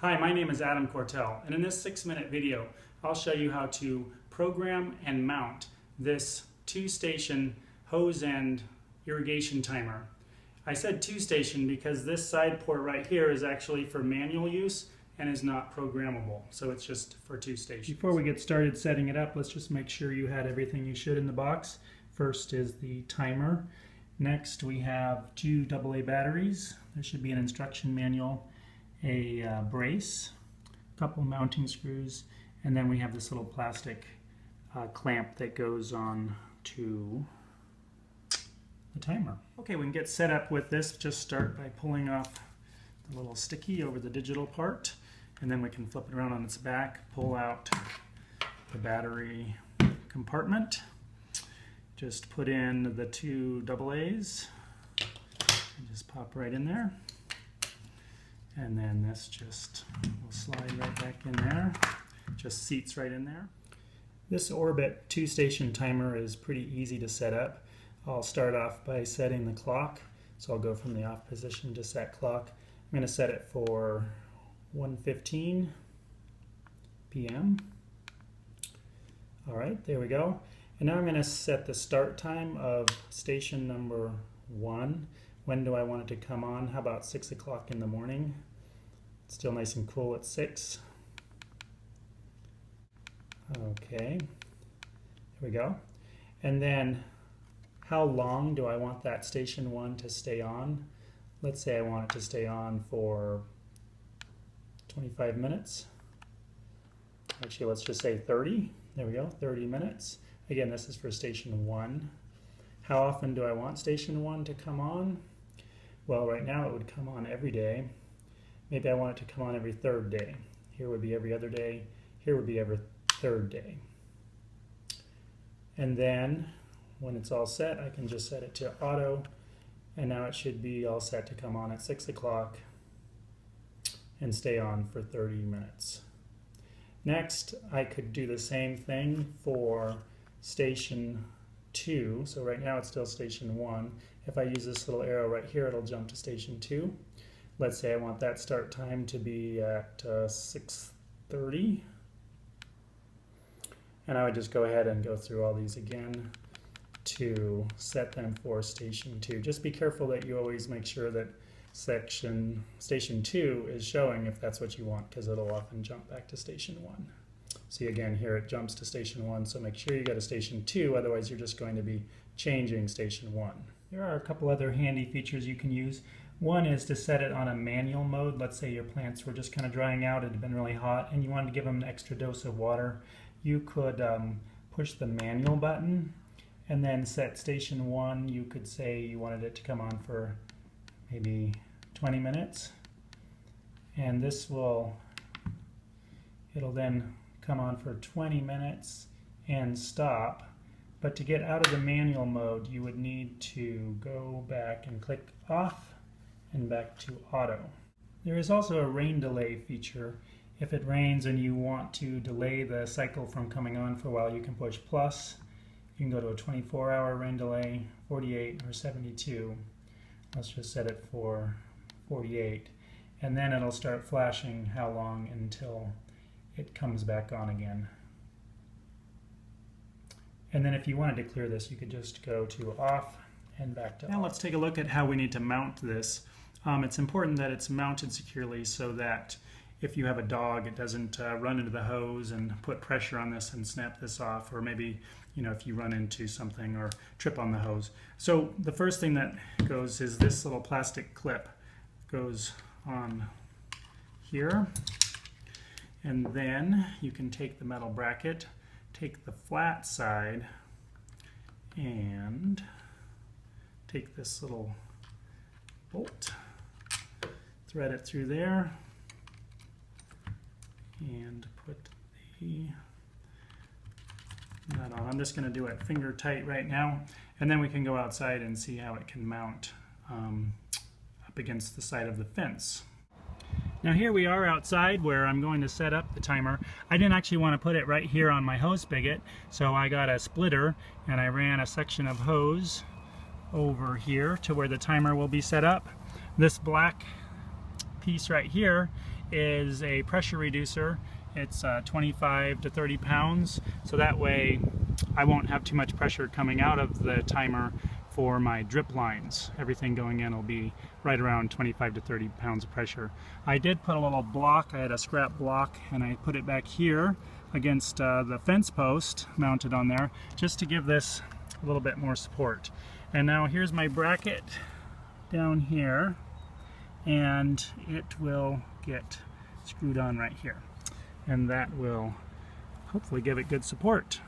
Hi, my name is Adam Cortell, and in this 6-minute video, I'll show you how to program and mount this 2-station hose end irrigation timer. I said 2-station because this side port right here is actually for manual use and is not programmable, so it's just for 2 stations. Before we get started setting it up, let's just make sure you had everything you should in the box. First is the timer. Next we have 2 AA batteries. There should be an instruction manual, a brace, a couple mounting screws, and then we have this little plastic clamp that goes on to the timer. Okay, we can get set up with this. Just start by pulling off the little sticky over the digital part, and then we can flip it around on its back, pull out the battery compartment, just put in the 2 AA's and just pop right in there. And then this just will slide right back in there. Just seats right in there. This Orbit 2-station timer is pretty easy to set up. I'll start off by setting the clock. So I'll go from the off position to set clock. I'm going to set it for 1:15 p.m. Alright, there we go. And now I'm going to set the start time of station number 1. When do I want it to come on? How about 6 o'clock in the morning? It's still nice and cool at 6. Okay, here we go. And then how long do I want that station 1 to stay on? Let's say I want it to stay on for 25 minutes. Actually, let's just say 30. There we go, 30 minutes. Again, this is for station 1. How often do I want station 1 to come on? Well, right now it would come on every day. Maybe I want it to come on every 3rd day. Here would be every other day. Here would be every 3rd day. And then when it's all set, I can just set it to auto. And now it should be all set to come on at 6 o'clock and stay on for 30 minutes. Next, I could do the same thing for station 2. So right now it's still station 1. If I use this little arrow right here, it'll jump to station 2. Let's say I want that start time to be at 6:30. And I would just go ahead and go through all these again to set them for station 2. Just be careful that you always make sure that station 2 is showing if that's what you want, because it'll often jump back to station 1. See, again, here it jumps to station 1, so make sure you go to station 2, otherwise you're just going to be changing station 1. There are a couple other handy features you can use. One is to set it on a manual mode. Let's say your plants were just kind of drying out, it had been really hot, and you wanted to give them an extra dose of water. You could push the manual button and then set station 1. You could say you wanted it to come on for maybe 20 minutes. And this it'll then come on for 20 minutes and stop. But to get out of the manual mode, you would need to go back and click off and back to auto. There is also a rain delay feature. If it rains and you want to delay the cycle from coming on for a while, you can push plus. You can go to a 24-hour rain delay, 48 or 72. Let's just set it for 48. And then it'll start flashing how long until it comes back on again. And then if you wanted to clear this, you could just go to off and back to off. Now let's take a look at how we need to mount this. It's important that it's mounted securely so that if you have a dog, it doesn't run into the hose and put pressure on this and snap this off, or maybe if you run into something or trip on the hose. So the first thing that goes is this little plastic clip goes on here, and then you can take the metal bracket, take the flat side, and take this little bolt, thread it through there, and put the nut on. I'm just going to do it finger tight right now, and then we can go outside and see how it can mount up against the side of the fence. Now here we are outside where I'm going to set up the timer. I didn't actually want to put it right here on my hose spigot, so I got a splitter and I ran a section of hose over here to where the timer will be set up. This black piece right here is a pressure reducer. It's 25 to 30 pounds, so that way I won't have too much pressure coming out of the timer for my drip lines. Everything going in will be right around 25 to 30 pounds of pressure. I did put a little block, I had a scrap block, and I put it back here against the fence post mounted on there just to give this a little bit more support. And now here's my bracket down here, and it will get screwed on right here, and that will hopefully give it good support.